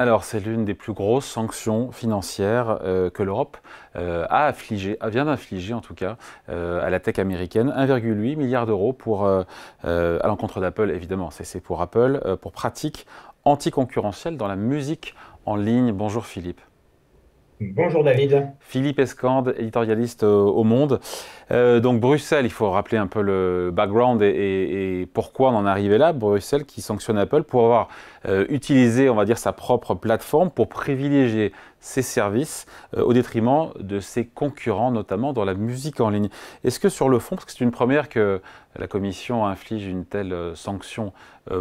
Alors, c'est l'une des plus grosses sanctions financières que l'Europe vient d'infliger en tout cas à la tech américaine. 1,8 milliard d'euros à l'encontre d'Apple, évidemment, c'est pour Apple, pour pratiques anticoncurrentielles dans la musique en ligne. Bonjour Philippe. Bonjour David. Philippe Escande, éditorialiste au Monde. Donc Bruxelles, il faut rappeler un peu le background et pourquoi on en est arrivé là. Bruxelles qui sanctionne Apple pour avoir utilisé, on va dire, sa propre plateforme pour privilégier ses services au détriment de ses concurrents, notamment dans la musique en ligne. Est-ce que sur le fond, parce que c'est une première que la Commission inflige une telle sanction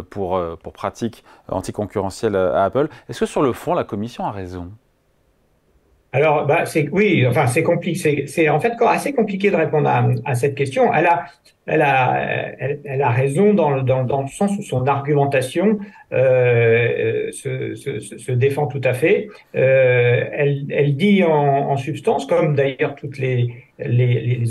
pour pratique anticoncurrentielle à Apple, est-ce que sur le fond, la Commission a raison? Alors, oui, enfin, c'est compliqué. C'est en fait assez compliqué de répondre à cette question. Elle a raison dans le sens où son argumentation se défend tout à fait. Elle dit en substance, comme d'ailleurs toutes les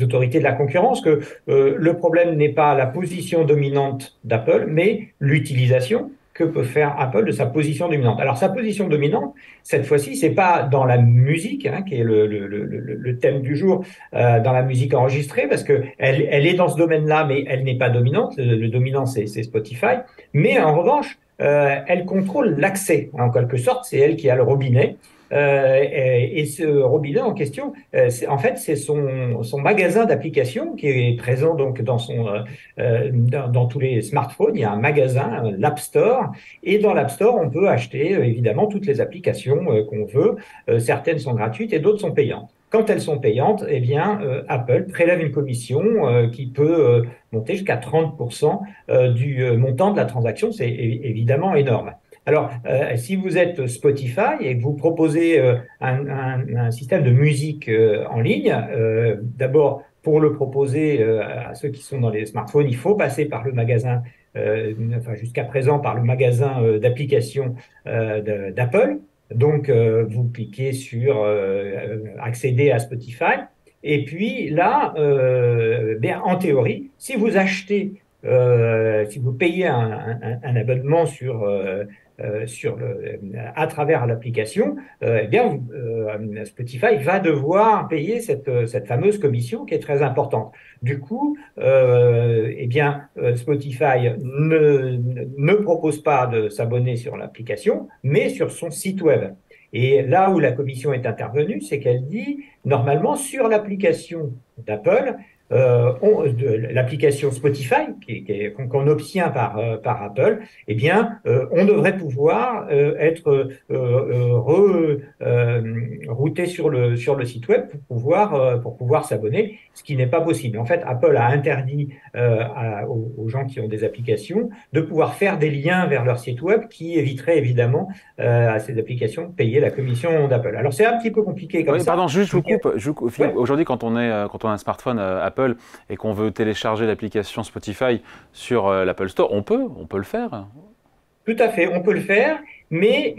autorités de la concurrence, que le problème n'est pas la position dominante d'Apple, mais l'utilisation que peut faire Apple de sa position dominante. Alors, sa position dominante, cette fois-ci, c'est pas dans la musique, hein, qui est le thème du jour, dans la musique enregistrée, parce que elle est dans ce domaine-là, mais elle n'est pas dominante. Le dominant, c'est Spotify. Mais en revanche, elle contrôle l'accès, en quelque sorte. C'est elle qui a le robinet. Et ce robinet en question, en fait, c'est son magasin d'applications qui est présent donc dans tous les smartphones. Il y a un magasin, l'App Store, et dans l'App Store, on peut acheter évidemment toutes les applications qu'on veut. Certaines sont gratuites et d'autres sont payantes. Quand elles sont payantes, eh bien, Apple prélève une commission qui peut monter jusqu'à 30% du montant de la transaction. C'est évidemment énorme. Alors, si vous êtes Spotify et que vous proposez un système de musique en ligne, d'abord, pour le proposer à ceux qui sont dans les smartphones, il faut passer par le magasin, enfin jusqu'à présent par le magasin d'applications d'Apple. Donc, vous cliquez sur accéder à Spotify. Et puis là, bien, en théorie, si vous achetez, si vous payez un abonnement à travers l'application, eh bien, Spotify va devoir payer cette fameuse commission qui est très importante. Du coup, eh bien, Spotify ne propose pas de s'abonner sur l'application, mais sur son site web. Et là où la commission est intervenue, c'est qu'elle dit, normalement, sur l'application d'Apple, l'application Spotify, qu'on obtient par Apple, eh bien, on devrait pouvoir être routé sur le site web pour pouvoir s'abonner, ce qui n'est pas possible. En fait, Apple a interdit aux gens qui ont des applications de pouvoir faire des liens vers leur site web qui éviterait évidemment à ces applications de payer la commission d'Apple. Alors, c'est un petit peu compliqué comme Oui, ça. pardon, juste Mais, je vous coupe, Philippe. ouais. Aujourd'hui, quand on a un smartphone Apple et qu'on veut télécharger l'application Spotify sur l'Apple Store, on peut le faire. Tout à fait, on peut le faire, mais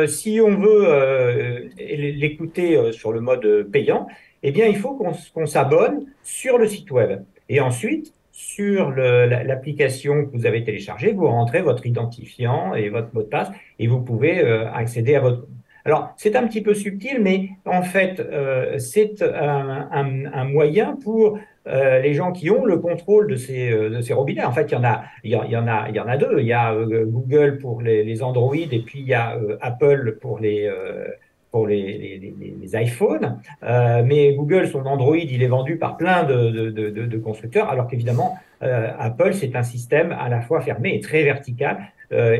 si on veut l'écouter sur le mode payant, eh bien, il faut qu'on s'abonne sur le site web. Et ensuite, sur l'application que vous avez téléchargée, vous rentrez votre identifiant et votre mot de passe et vous pouvez accéder à votre compte. Alors, c'est un petit peu subtil, mais en fait, c'est un moyen pour les gens qui ont le contrôle de ces robinets. En fait, il y en a deux. Il y a Google pour les Android et puis il y a Apple pour les iPhones. Mais Google, son Android, il est vendu par plein de constructeurs, alors qu'évidemment, Apple, c'est un système à la fois fermé et très vertical. L'iOS,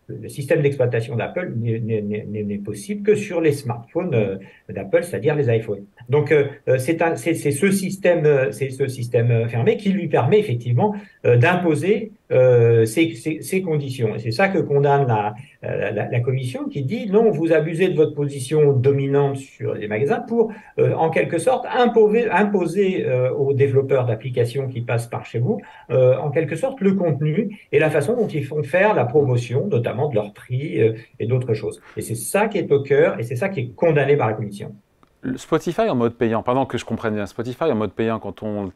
le système d'exploitation d'Apple n'est possible que sur les smartphones d'Apple, c'est-à-dire les iPhones. Donc, c'est ce système fermé qui lui permet effectivement d'imposer ces conditions. Et c'est ça que condamne la commission qui dit non, vous abusez de votre position dominante sur les magasins pour, en quelque sorte, imposer aux développeurs d'applications qui passent par chez vous, en quelque sorte, le contenu et la façon dont ils font faire la promotion, notamment de leur prix et d'autres choses. Et c'est ça qui est au cœur et c'est ça qui est condamné par la commission. Spotify en mode payant, pardon que je comprenne bien, Spotify en mode payant, quand on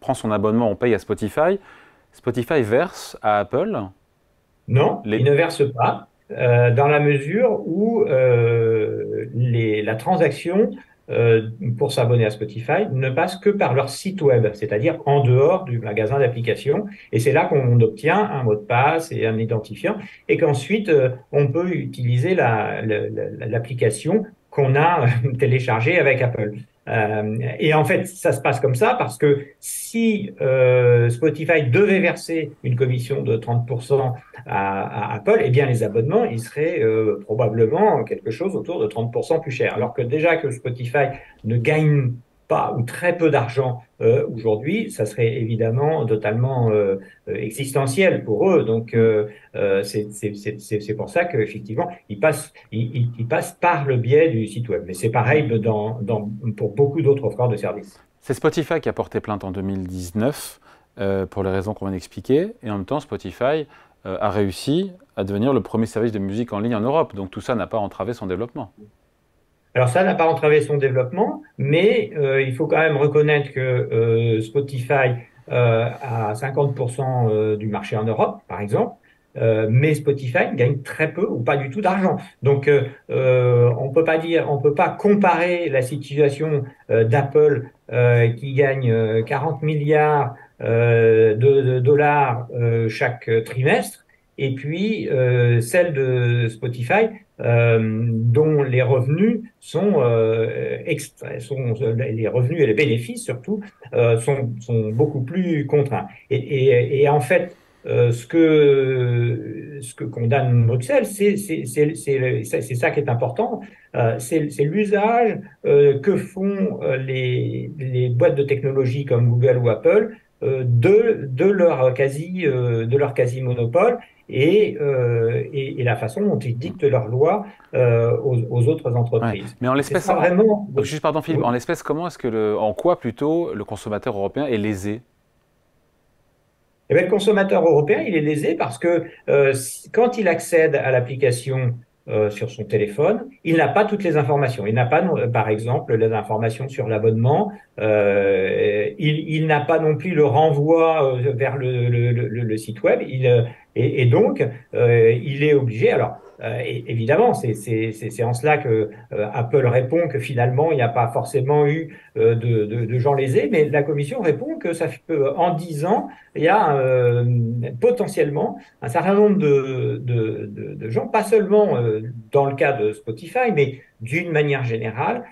prend son abonnement, on paye à Spotify. Spotify verse à Apple. Non, ils Les... ne versent pas, dans la mesure où la transaction pour s'abonner à Spotify ne passe que par leur site web, c'est-à-dire en dehors du magasin d'applications. Et c'est là qu'on obtient un mot de passe et un identifiant, et qu'ensuite on peut utiliser l'application qu'on a téléchargée avec Apple. Et en fait, ça se passe comme ça parce que si Spotify devait verser une commission de 30% à Apple, eh bien les abonnements, ils seraient probablement quelque chose autour de 30% plus cher. Alors que déjà que Spotify ne gagne pas ou très peu d'argent aujourd'hui, ça serait évidemment totalement existentiel pour eux. Donc c'est pour ça qu'effectivement, ils passent par le biais du site web. Mais c'est pareil pour beaucoup d'autres offreurs de services. C'est Spotify qui a porté plainte en 2019 pour les raisons qu'on vient d'expliquer. Et en même temps, Spotify a réussi à devenir le premier service de musique en ligne en Europe. Donc tout ça n'a pas entravé son développement. Alors ça n'a pas entravé son développement, mais il faut quand même reconnaître que Spotify a 50% du marché en Europe, par exemple, mais Spotify gagne très peu ou pas du tout d'argent. Donc on peut pas comparer la situation d'Apple qui gagne 40 milliards de dollars chaque trimestre, et puis celle de Spotify dont les revenus les revenus et les bénéfices surtout sont beaucoup plus contraints. Et en fait, ce que condamne Bruxelles, c'est ça qui est important, c'est l'usage que font les boîtes de technologie comme Google ou Apple de leur quasi monopole et la façon dont ils dictent leurs lois aux autres Ouais. entreprises. Mais en C'est l'espèce, ça vraiment. juste pardon Philippe, Oui. en l'espèce, comment est-ce que en quoi plutôt le consommateur européen est lésé? Eh bien, le consommateur européen, il est lésé parce que quand il accède à l'application sur son téléphone, il n'a pas toutes les informations. Il n'a pas, par exemple, les informations sur l'abonnement. Il n'a pas non plus le renvoi vers le site web. Et donc, il est obligé. Alors, évidemment, c'est en cela que Apple répond que finalement, il n'y a pas forcément eu de gens lésés, mais la Commission répond que ça peut, en 10 ans, il y a potentiellement un certain nombre de gens, pas seulement dans le cas de Spotify, mais d'une manière générale,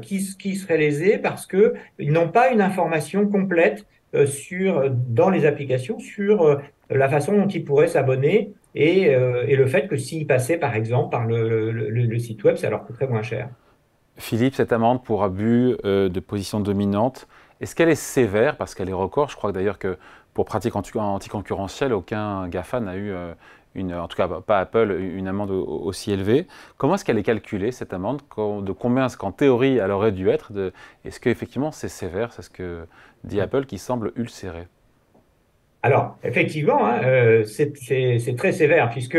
qui seraient lésés parce qu'ils n'ont pas une information complète dans les applications sur la façon dont ils pourraient s'abonner et le fait que s'ils passaient par exemple par le site web, ça leur coûterait moins cher. Philippe, cette amende pour abus de position dominante, est-ce qu'elle est sévère parce qu'elle est record? Je crois d'ailleurs que pour pratique anticoncurrentielle, aucun GAFA n'a eu, en tout cas pas Apple, une amende aussi élevée. Comment est-ce qu'elle est calculée, cette amende? De combien est-ce qu'en théorie elle aurait dû être? Est-ce qu'effectivement c'est sévère? C'est ce que dit Apple qui semble ulcéré. Alors, effectivement, hein, c'est très sévère puisque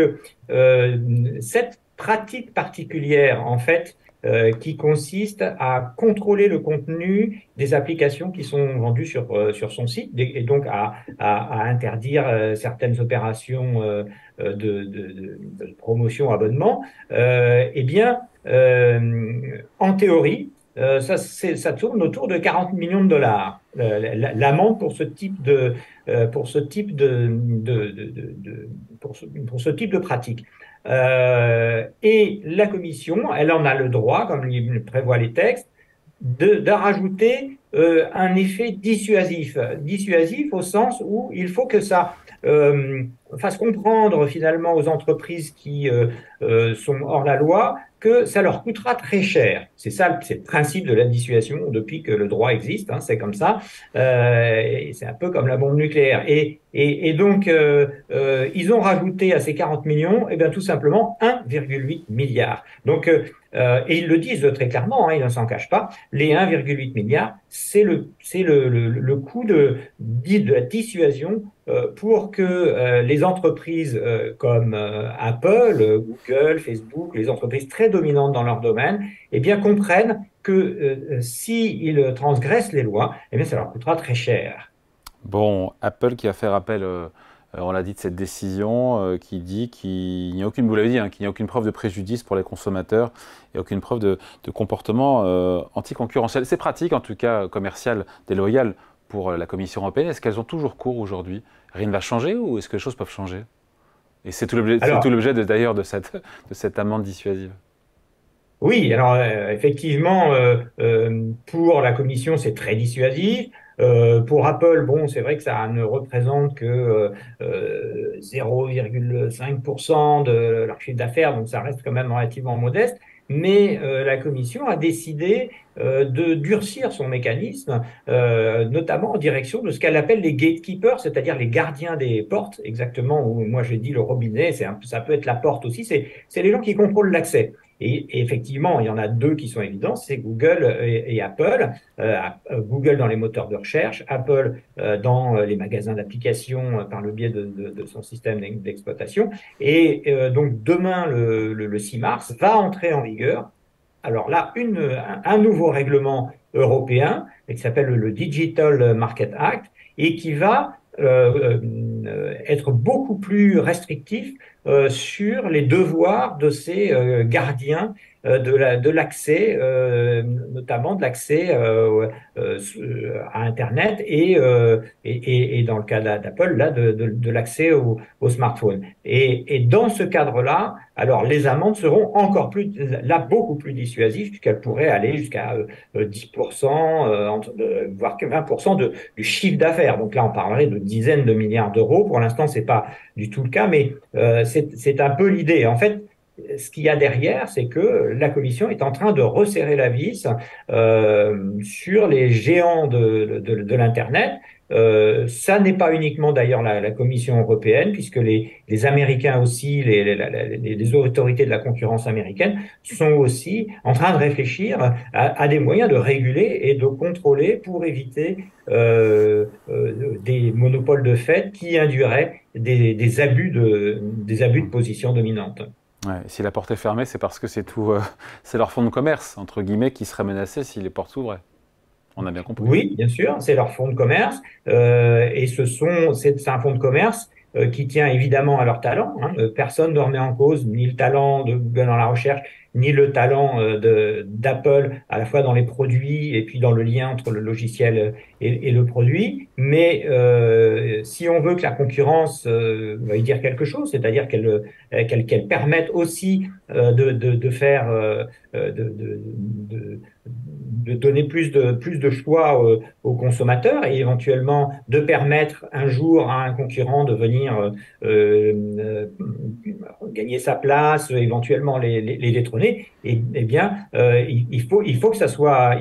cette pratique particulière, en fait, qui consiste à contrôler le contenu des applications qui sont vendues sur son site et donc à interdire certaines opérations de promotion abonnement, eh bien, en théorie, ça tourne autour de 40 millions de dollars. L'amende pour ce type pour ce type de pratique. Et la commission, elle en a le droit, comme le prévoient les textes, de rajouter un effet dissuasif. Dissuasif au sens où il faut que ça fasse comprendre finalement aux entreprises qui sont hors la loi que ça leur coûtera très cher. C'est ça, c'est le principe de la dissuasion depuis que le droit existe, hein, c'est comme ça. C'est un peu comme la bombe nucléaire. Et donc, ils ont rajouté à ces 40 millions, eh bien, tout simplement 1,8 milliard. Donc, et ils le disent très clairement, hein, ils ne s'en cachent pas, les 1,8 milliards, c'est le coût de la dissuasion pour que les entreprises comme Apple, Google, Facebook, les entreprises très dominantes dans leur domaine, eh bien, comprennent que s'ils transgressent les lois, eh bien, ça leur coûtera très cher. Bon, Apple qui va faire appel on l'a dit, de cette décision qui dit qu'il n'y a aucune, vous l'avez dit, hein, qu'il n'y a aucune preuve de préjudice pour les consommateurs et aucune preuve de comportement anticoncurrentiel. C'est pratique, en tout cas commercial déloyal pour la Commission européenne. Est-ce qu'elles ont toujours cours aujourd'hui? Rien ne va changer ou est-ce que les choses peuvent changer? Et c'est tout l'objet d'ailleurs de cette amende dissuasive. Oui, alors effectivement, pour la Commission, c'est très dissuasif. Pour Apple, bon, c'est vrai que ça ne représente que 0,5% de leur chiffre d'affaires, donc ça reste quand même relativement modeste. Mais la Commission a décidé de durcir son mécanisme, notamment en direction de ce qu'elle appelle les gatekeepers, c'est-à-dire les gardiens des portes, exactement où moi j'ai dit le robinet, ça peut être la porte aussi, c'est les gens qui contrôlent l'accès. Et effectivement, il y en a deux qui sont évidents, c'est Google et Apple. Google dans les moteurs de recherche, Apple dans les magasins d'applications par le biais de son système d'exploitation. Et donc demain, le 6 mars, va entrer en vigueur, alors là, un nouveau règlement européen qui s'appelle le Digital Market Act et qui va être beaucoup plus restrictif sur les devoirs de ces gardiens de l'accès, notamment de l'accès à Internet et dans le cas d'Apple, là, de l'accès au smartphone. Et dans ce cadre-là, alors les amendes seront encore plus, là, beaucoup plus dissuasives, puisqu'elles pourraient aller jusqu'à 10%, voire 20% du chiffre d'affaires. Donc là, on parlerait de dizaines de milliards d'euros. Pour l'instant, c'est pas du tout le cas, mais c'est un peu l'idée. En fait, ce qu'il y a derrière, c'est que la Commission est en train de resserrer la vis sur les géants de l'Internet. Ça n'est pas uniquement d'ailleurs la Commission européenne, puisque les Américains aussi, les autorités de la concurrence américaine sont aussi en train de réfléchir à des moyens de réguler et de contrôler pour éviter des monopoles de fait qui induiraient des abus de position dominante. Ouais, si la porte est fermée, c'est parce que c'est leur fonds de commerce, entre guillemets, qui serait menacé si les portes s'ouvraient. On a bien compris. Oui, bien sûr, c'est leur fonds de commerce et c'est un fonds de commerce qui tient évidemment à leur talent. Hein. Personne ne remet en cause ni le talent de Google dans la recherche, ni le talent d'Apple à la fois dans les produits et puis dans le lien entre le logiciel et le produit. Mais si on veut que la concurrence veuille dire quelque chose, c'est-à-dire qu'elle permette aussi de faire de donner plus de choix aux consommateurs et éventuellement de permettre un jour à un concurrent de venir gagner sa place, éventuellement les détrôner, et bien il faut que ça soit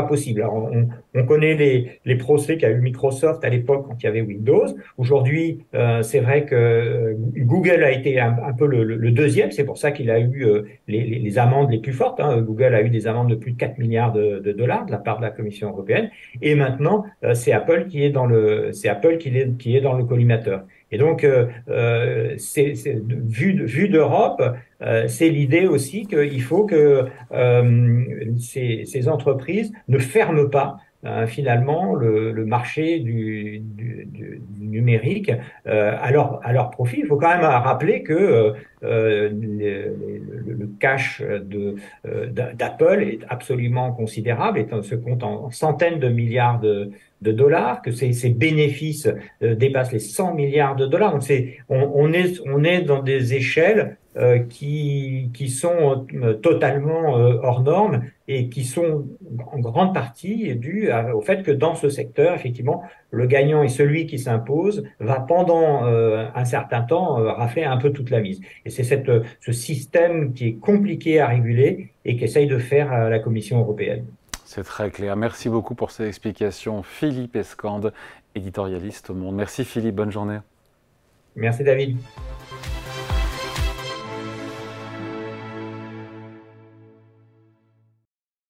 possible. Alors, on connaît les procès qu'a eu Microsoft à l'époque quand il y avait Windows. Aujourd'hui, c'est vrai que Google a été un peu le deuxième, c'est pour ça qu'il a eu les amendes les plus fortes. Hein. Google a eu des amendes de plus de 4 milliards de dollars de la part de la Commission européenne. Et maintenant, c'est Apple qui est dans le collimateur. Et donc, vu d'Europe, c'est l'idée aussi qu'il faut que ces entreprises ne ferment pas finalement le marché du numérique à leur profit. Il faut quand même rappeler que le cash d'Apple est absolument considérable, se compte en centaines de milliards de dollars, que ses bénéfices dépassent les 100 milliards de dollars. Donc on est dans des échelles qui sont totalement hors normes et qui sont en grande partie dues au fait que dans ce secteur, effectivement, le gagnant est celui qui s'impose, va pendant un certain temps rafler un peu toute la mise. Et c'est ce système qui est compliqué à réguler et qu'essaye de faire la Commission européenne. C'est très clair. Merci beaucoup pour ces explications. Philippe Escande, éditorialiste au Monde. Merci Philippe, bonne journée. Merci David.